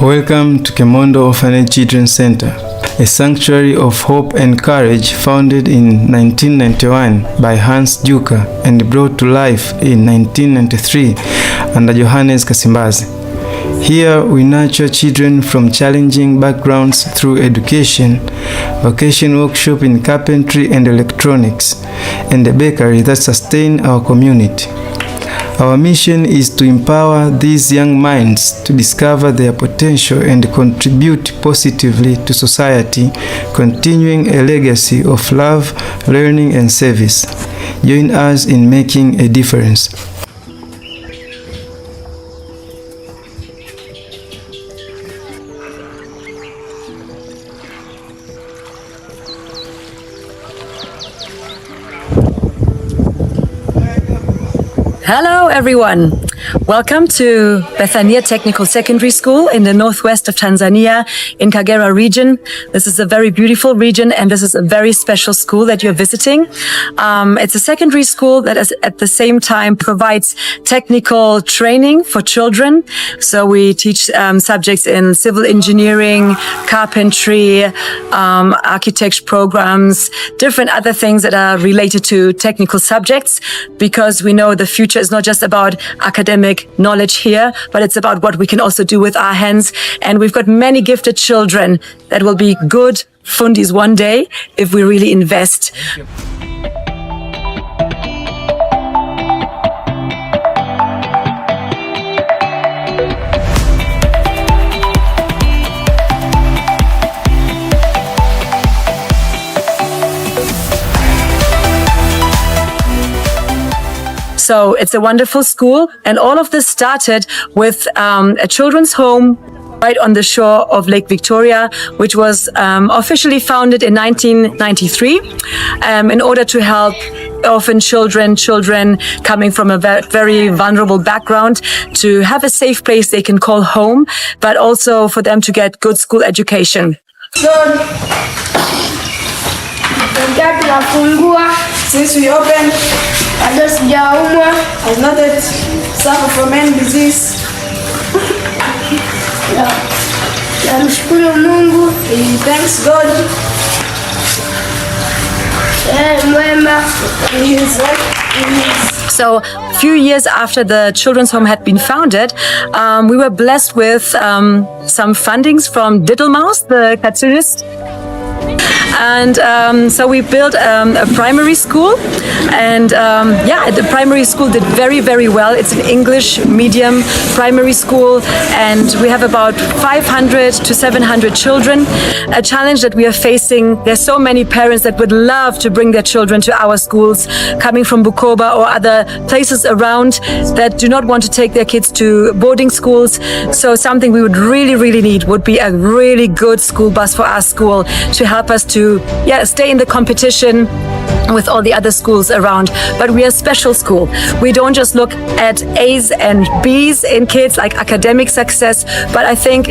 Welcome to Kemondo Orphanage Children's Center, a sanctuary of hope and courage founded in 1991 by Hans Juka and brought to life in 1993 under Johannes Kasimbazi. Here we nurture children from challenging backgrounds through education, vocation workshop in carpentry and electronics, and a bakery that sustain our community. Our mission is to empower these young minds to discover their potential and contribute positively to society, continuing a legacy of love, learning, and service. Join us in making a difference. Hello everyone, welcome to Bethania Technical Secondary School in the northwest of Tanzania in Kagera region. This is a very beautiful region and this is a very special school that you're visiting. It's a secondary school that is at the same time provides technical training for children. So we teach subjects in civil engineering, carpentry, architecture programs, different other things that are related to technical subjects, because we know the future is not just about academic knowledge here, but it's about what we can also do with our hands. And we've got many gifted children that will be good fundis one day if we really invest. So it's a wonderful school, and all of this started with a children's home right on the shore of Lake Victoria, which was officially founded in 1993 in order to help orphan children coming from a very vulnerable background to have a safe place they can call home, but also for them to get good school education. Since we opened, bado sijaumwa, has not yet suffered from any disease. Namshukuru Mungu, he thanks God. So a few years after the children's home had been founded, we were blessed with some fundings from Diddlemouse, the cartoonist. And so we built a primary school, and the primary school did very, very well. It's an English medium primary school, and we have about 500 to 700 children. A challenge that we are facing, there's so many parents that would love to bring their children to our schools, coming from Bukoba or other places around, that do not want to take their kids to boarding schools. So something we would really, really need would be a really good school bus for our school to help us to stay in the competition with all the other schools around. But we are a special school. We don't just look at A's and B's in kids, like academic success, but I think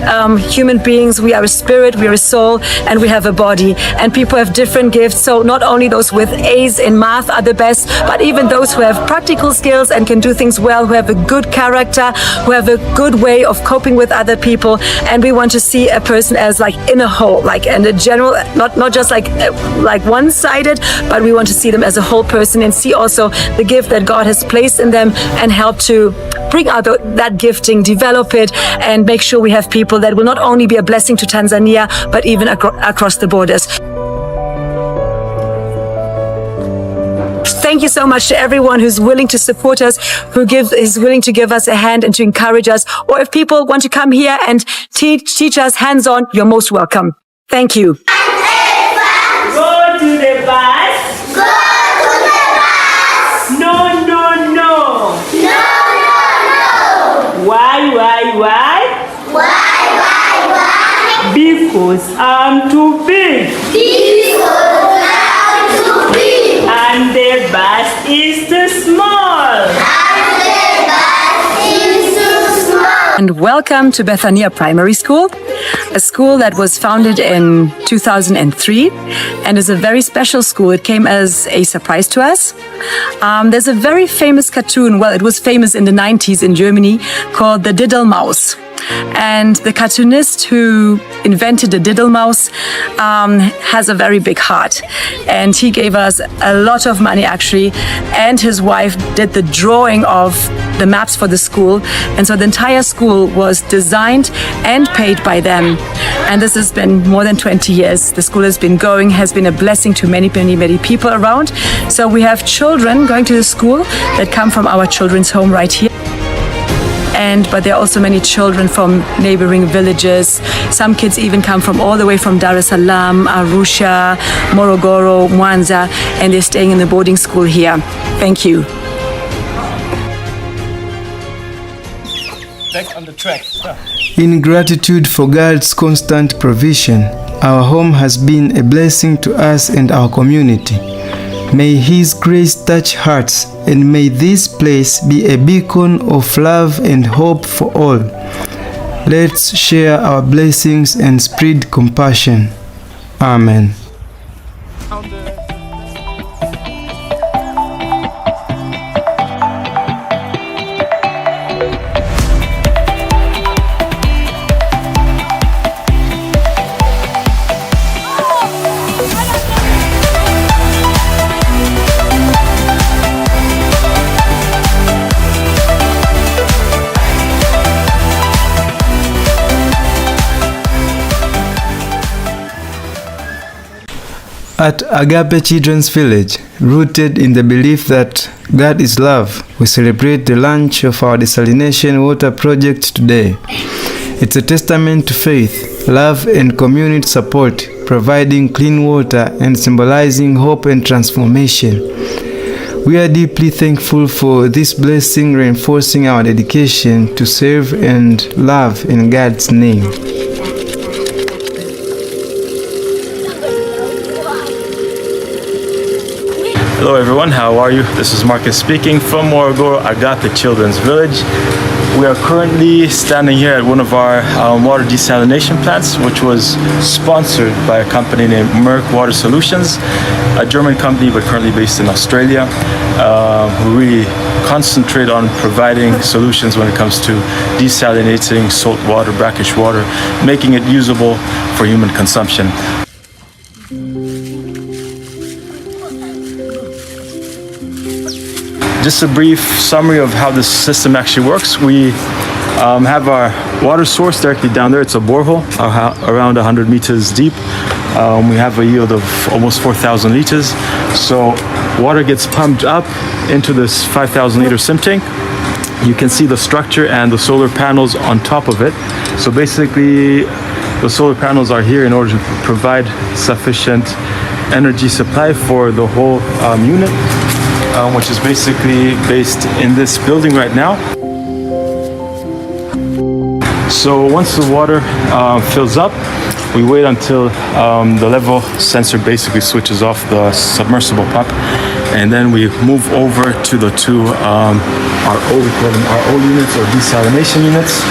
human beings, we are a spirit, we are a soul, and we have a body. And people have different gifts. So not only those with A's in math are the best, but even those who have practical skills and can do things well, who have a good character, who have a good way of coping with other people. And we want to see a person as like in a whole, like in a general, not just like one-sided, but we want to see them as a whole person and see also the gift that God has placed in them and help to bring out that gifting, develop it, and make sure we have people that will not only be a blessing to Tanzania, but even across the borders. Thank you so much to everyone who's willing to support us, is willing to give us a hand and to encourage us. Or if people want to come here and teach us hands-on, you're most welcome. Thank you. Go to the bus. Go to the bus. No, no, no. No, no, no. Why? Why? Because I'm too big. Because I'm too big. And the bus is too small. And the bus is too small. And welcome to Bethania Primary School, a school that was founded in 2003 and is a very special school. It came as a surprise to us. There's a very famous cartoon, well, it was famous in the 90s in Germany, called the Diddlemouse. And the cartoonist who invented the diddle mouse has a very big heart. And he gave us a lot of money actually. And his wife did the drawing of the maps for the school. And so the entire school was designed and paid by them. And this has been more than 20 years. The school has been going, has been a blessing to many, many, many people around. So we have children going to the school that come from our children's home right here. But there are also many children from neighboring villages. Some kids even come from all the way from Dar es Salaam, Arusha, Morogoro, Mwanza, and they're staying in the boarding school here. Thank you. Back on the track. In gratitude for God's constant provision, our home has been a blessing to us and our community. May His grace touch hearts, and may this place be a beacon of love and hope for all. Let's share our blessings and spread compassion. Amen. At Agape Children's Village, rooted in the belief that God is love, we celebrate the launch of our desalination water project today. It's a testament to faith, love, and community support, providing clean water and symbolizing hope and transformation. We are deeply thankful for this blessing, reinforcing our dedication to serve and love in God's name. Hello everyone, how are you? This is Marcus speaking from Morogoro, Agape Children's Village. We are currently standing here at one of our water desalination plants, which was sponsored by a company named Merck Water Solutions, a German company but currently based in Australia, who really concentrate on providing solutions when it comes to desalinating salt water, brackish water, making it usable for human consumption. Just a brief summary of how this system actually works. We have our water source directly down there. It's a borehole around 100 meters deep. We have a yield of almost 4,000 liters. So water gets pumped up into this 5,000 liter sim tank. You can see the structure and the solar panels on top of it. So basically the solar panels are here in order to provide sufficient energy supply for the whole unit. Which is basically based in this building right now. So once the water fills up, we wait until the level sensor basically switches off the submersible pump, and then we move over to the two RO units or desalination units.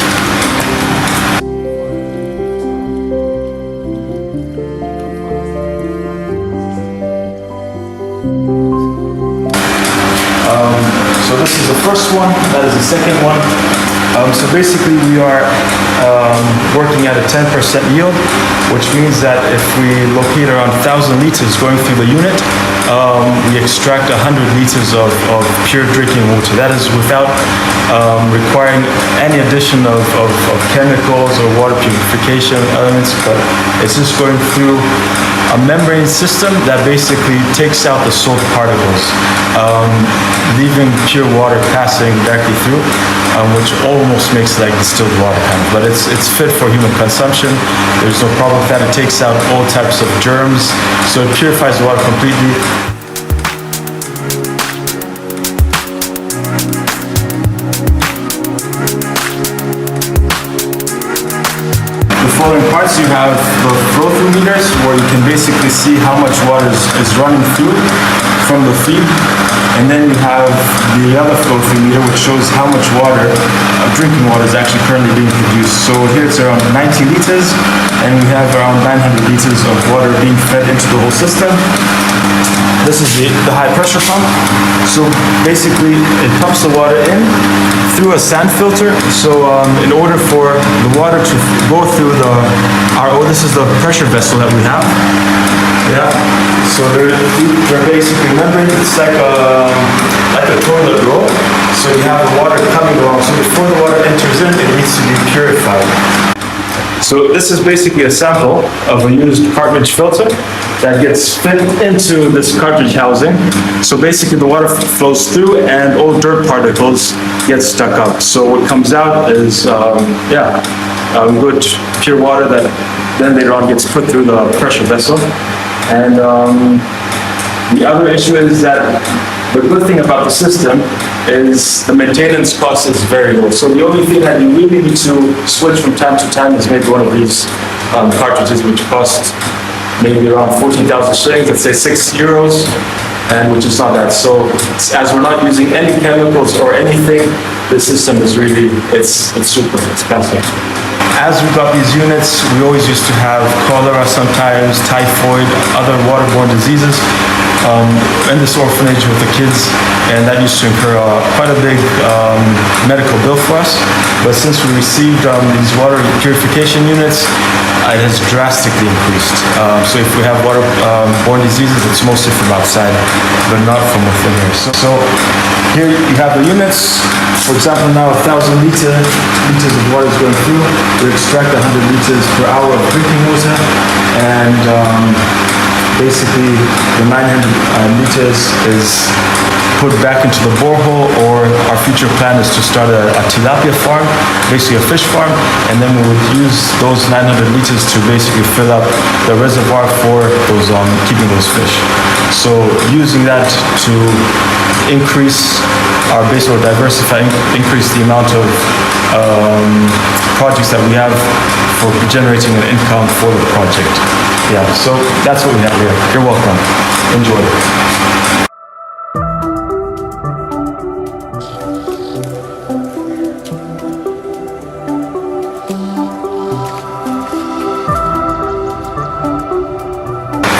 So this is the first one, that is the second one. So basically we are working at a 10% yield, which means that if we locate around 1,000 liters going through the unit, we extract 100 liters of pure drinking water. That is without requiring any addition of chemicals or water purification elements, but it's just going through a membrane system that basically takes out the salt particles, leaving pure water passing directly through, which almost makes it like distilled water kind of. But it's fit for human consumption. There's no problem with that. It takes out all types of germs, so it purifies the water completely. Following parts, you have the flow-through meters where you can basically see how much water is running through from the feed And then you have the other flow-through meter, which shows how much water, drinking water, is actually currently being produced. So here it's around 90 liters, and we have around 900 liters of water being fed into the whole system. This is the high pressure pump. So basically it pumps the water in through a sand filter. So in order for the water to go through the RO, this is the pressure vessel that we have. Yeah. So they're basically, remember, it's like a toilet roll. So you have the water coming along. So before the water enters in, it needs to be purified. So this is basically a sample of a used cartridge filter that gets fit into this cartridge housing. So basically the water flows through and all dirt particles get stuck up. So what comes out is, good pure water that then later on gets put through the pressure vessel. And the other issue is that the good thing about the system is the maintenance cost is very low. So the only thing that you really need to switch from time to time is maybe one of these cartridges, which cost maybe around 14,000 shillings, let's say €6, and which is not that. So as we're not using any chemicals or anything, the system is really, it's super expensive. As we got these units, we always used to have cholera sometimes, typhoid, other waterborne diseases in this orphanage with the kids, and that used to incur quite a big medical bill for us. But since we received these water purification units, it has drastically increased. So if we have waterborne diseases, it's mostly from outside, but not from within here. So here you have the units. For example, now 1,000 liters of water is going through. We extract 100 liters per hour of drinking water, and basically the 900 liters is put back into the borehole, or our future plan is to start a tilapia farm, basically a fish farm, and then we would use those 900 liters to basically fill up the reservoir for those keeping those fish. So using that to increase our base or diversify, increase the amount of projects that we have for generating an income for the project. Yeah, so that's what we have here. You're welcome. Enjoy.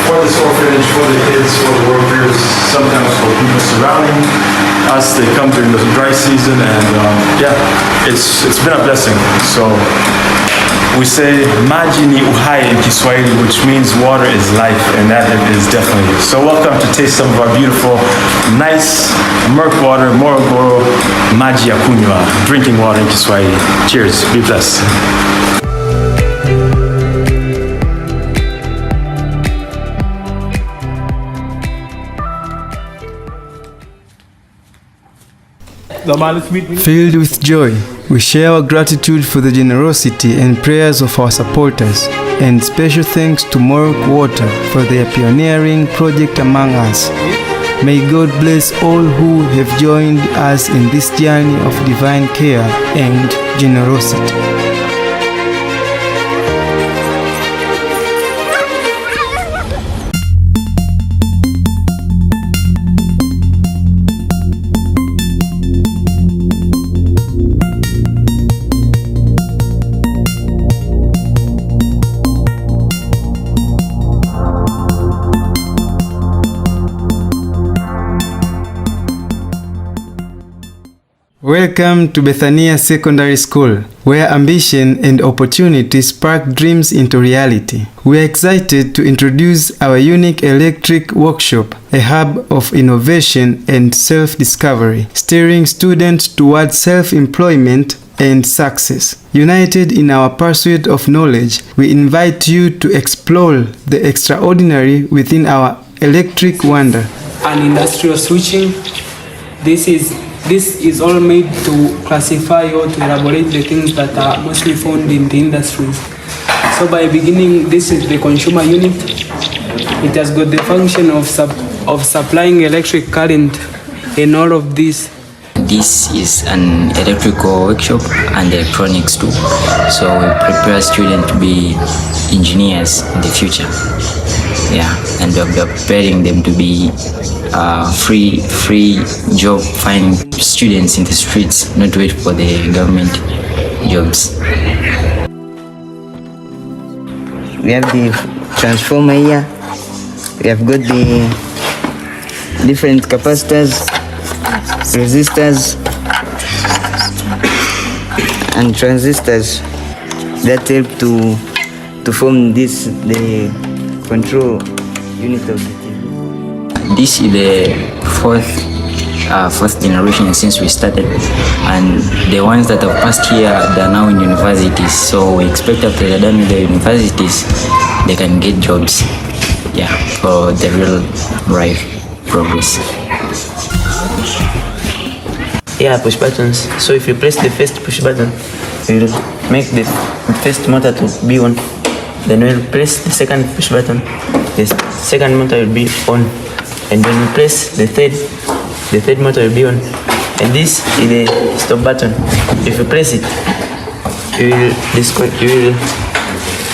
For this orphanage, for the kids, for the workers, sometimes for people surrounding us, they come during the dry season, and it's been a blessing. So we say maji ni uhai in Kiswahili, which means water is life, and that it is definitely. So welcome to taste some of our beautiful, nice Merc water, Morogoro maji ya kunywa, drinking water in Kiswahili. Cheers, be blessed. Filled with joy, we share our gratitude for the generosity and prayers of our supporters, and special thanks to Morocco Water for their pioneering project among us. May God bless all who have joined us in this journey of divine care and generosity. Welcome to Bethania Secondary School, where ambition and opportunity spark dreams into reality. We are excited to introduce our unique electric workshop, a hub of innovation and self-discovery, steering students towards self-employment and success. United in our pursuit of knowledge, we invite you to explore the extraordinary within our electric wonder. And industrial switching, this is all made to classify or to elaborate the things that are mostly found in the industries. So by beginning, this is the consumer unit. It has got the function of supplying electric current in all of this. This is an electrical workshop and electronics too. So we prepare students to be engineers in the future. Yeah, and we are preparing them to be free job finding students in the streets, not wait for the government jobs. We have the transformer here. We have got the different capacitors, resistors, and transistors that help to form the control unit of the TV. This is the fourth generation since we started, and the ones that have passed here, they are now in universities, so we expect after they're done with the universities they can get jobs, yeah, for the real life progress. Yeah, push buttons. So if you press the first push button, it will make the first motor to be on. Then when you press the second push button, the second motor will be on. And when you press the third motor will be on. And this is the stop button. If you press it, you will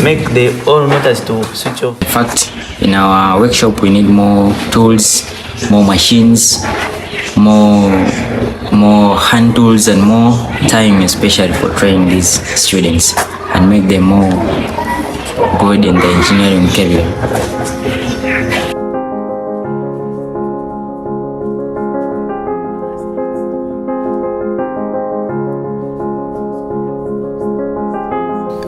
make the all motors to switch off. In fact, in our workshop we need more tools, more machines, more hand tools, and more time, especially for training these students and make them more good in the engineering career.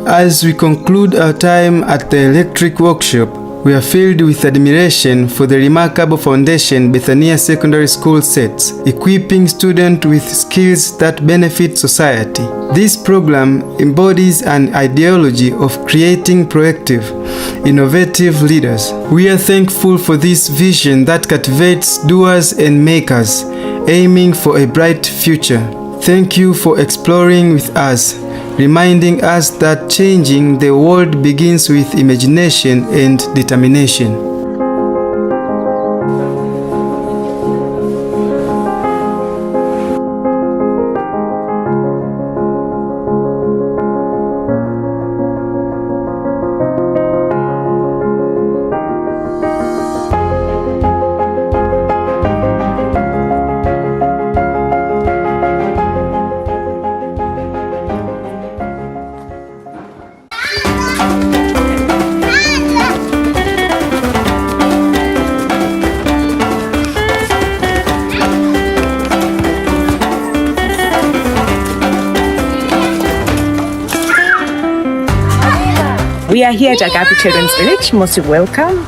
As we conclude our time at the electric workshop, we are filled with admiration for the remarkable foundation Bethania Secondary School sets, equipping students with skills that benefit society. This program embodies an ideology of creating proactive, innovative leaders. We are thankful for this vision that cultivates doers and makers, aiming for a bright future. Thank you for exploring with us, reminding us that changing the world begins with imagination and determination. We are here at Agape Children's Village. Most welcome.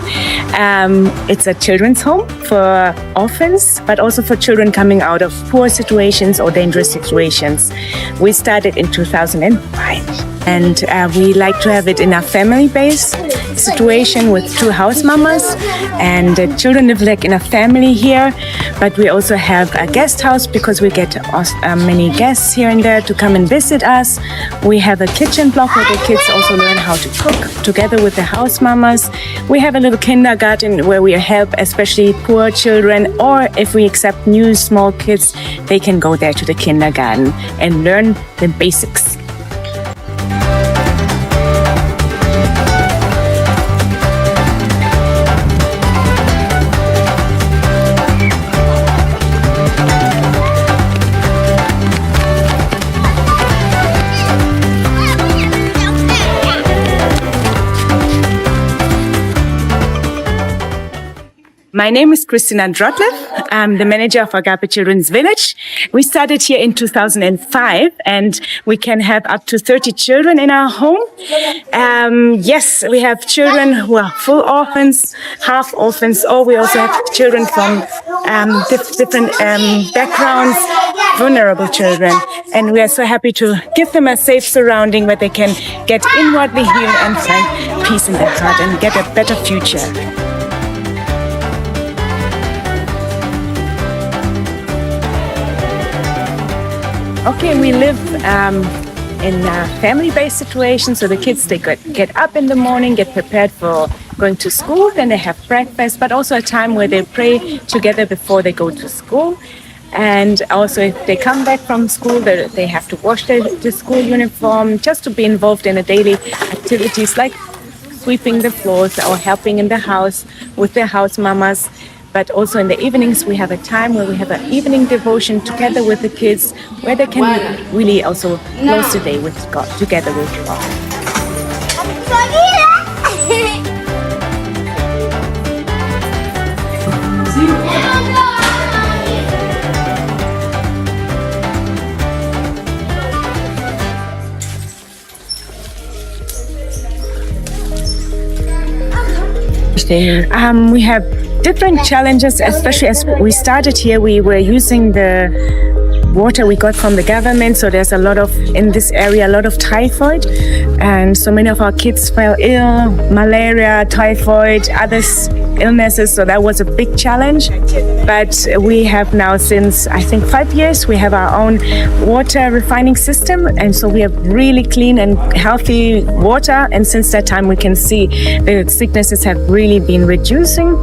It's a children's home for orphans, but also for children coming out of poor situations or dangerous situations. We started in 2005, and we like to have it in a family-based situation with 2 house mamas, and the children live like in a family here. But we also have a guest house because we get many guests here and there to come and visit us. We have a kitchen block where the kids also learn how to cook together with the house mamas. We have a little kindergarten where we help especially poor children, or if we accept new small kids, they can go there to the kindergarten and learn the basics. My name is Christina Drotlev. I'm the manager of Agape Children's Village. We started here in 2005, and we can have up to 30 children in our home. Yes, we have children who are full orphans, half orphans, or we also have children from different backgrounds, vulnerable children. And we are so happy to give them a safe surrounding where they can get inwardly healed and find peace in their heart and get a better future. Okay, we live in a family-based situation, so the kids, they get up in the morning, get prepared for going to school, then they have breakfast, but also a time where they pray together before they go to school. And also if they come back from school, they have to wash the school uniform just to be involved in the daily activities like sweeping the floors or helping in the house with the house mamas. But also in the evenings, we have a time where we have an evening devotion together with the kids, where they can really also close the day with God, together with God. We have different challenges, especially as we started here. We were using the water we got from the government, so there's a lot of, in this area, a lot of typhoid, and so many of our kids fell ill, malaria, typhoid, other illnesses, so that was a big challenge. But we have now, since I think 5 years, we have our own water refining system, and so we have really clean and healthy water, and since that time we can see the sicknesses have really been reducing.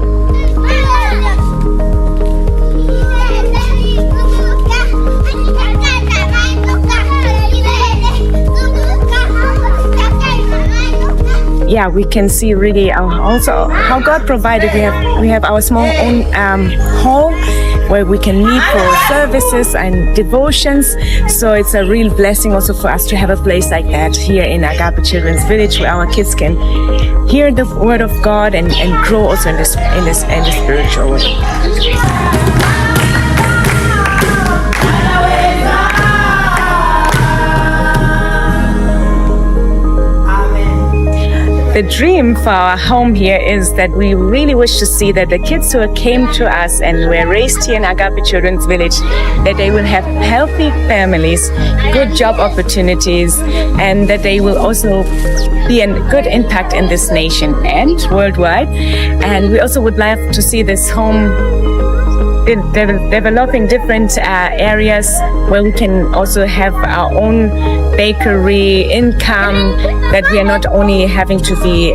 Yeah, we can see really also how God provided. We have our small own hall where we can meet for services and devotions. So it's a real blessing also for us to have a place like that here in Agape Children's Village, where our kids can hear the Word of God and grow also in the spiritual world. The dream for our home here is that we really wish to see that the kids who came to us and were raised here in Agape Children's Village, that they will have healthy families, good job opportunities, and that they will also be a good impact in this nation and worldwide. And we also would love to see this home developing different areas where we can also have our own bakery income, that we are not only having to be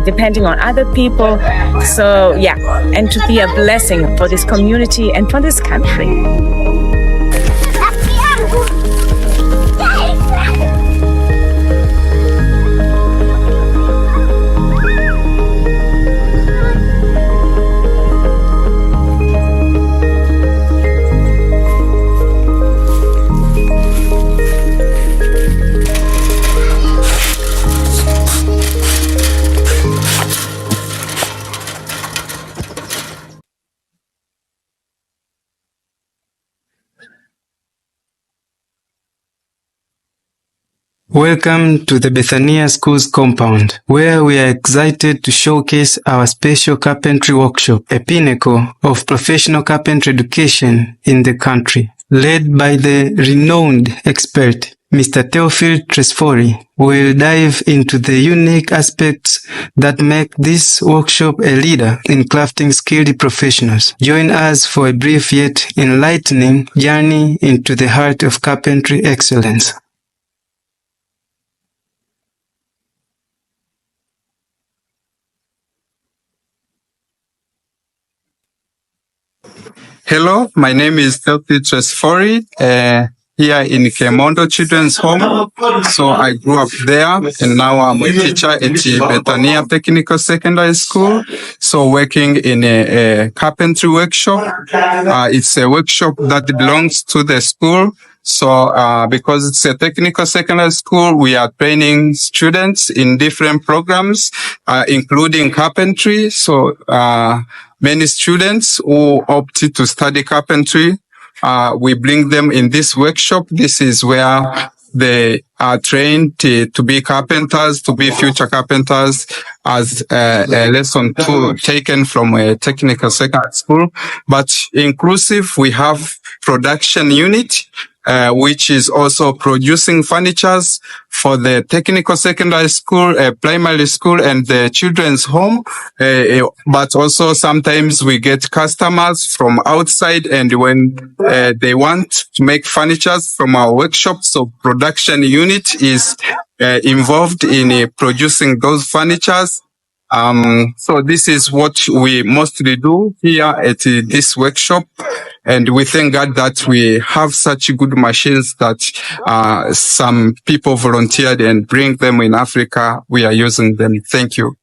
depending on other people. So yeah, and to be a blessing for this community and for this country. Welcome to the Bethania Schools compound, where we are excited to showcase our special carpentry workshop, a pinnacle of professional carpentry education in the country. Led by the renowned expert, Mr. Theophil Tresfori, will dive into the unique aspects that make this workshop a leader in crafting skilled professionals. Join us for a brief yet enlightening journey into the heart of carpentry excellence. Hello, my name is Theophil Tresfori, here in Kemondo Children's Home. So I grew up there, and now I'm a teacher at Bethania Technical Secondary School. So working in a carpentry workshop. It's a workshop that belongs to the school. So because it's a technical secondary school, we are training students in different programs, including carpentry. So many students who opted to study carpentry, we bring them in this workshop. This is where they are trained to be carpenters, to be future carpenters, as a lesson taken from a technical secondary school. But inclusive, we have production unit, which is also producing furnitures for the technical secondary school, primary school, and the children's home. But also sometimes we get customers from outside, and when they want to make furnitures from our workshop, so production unit is involved in producing those furnitures. So this is what we mostly do here at this workshop. And we thank God that we have such good machines that some people volunteered and bring them in Africa. We are using them. Thank you.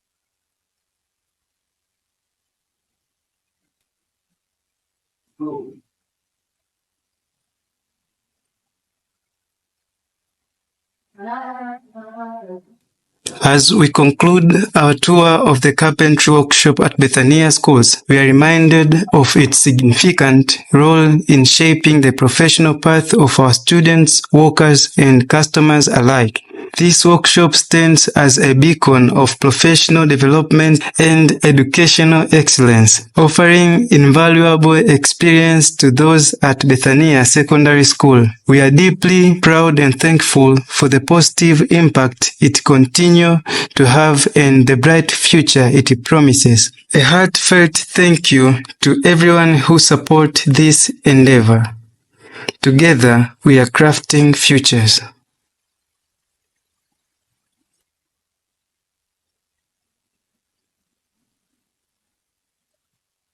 As we conclude our tour of the carpentry workshop at Bethania Schools, we are reminded of its significant role in shaping the professional path of our students, workers, and customers alike. This workshop stands as a beacon of professional development and educational excellence, offering invaluable experience to those at Bethania Secondary School. We are deeply proud and thankful for the positive impact it continues to have and the bright future it promises. A heartfelt thank you to everyone who supports this endeavor. Together, we are crafting futures.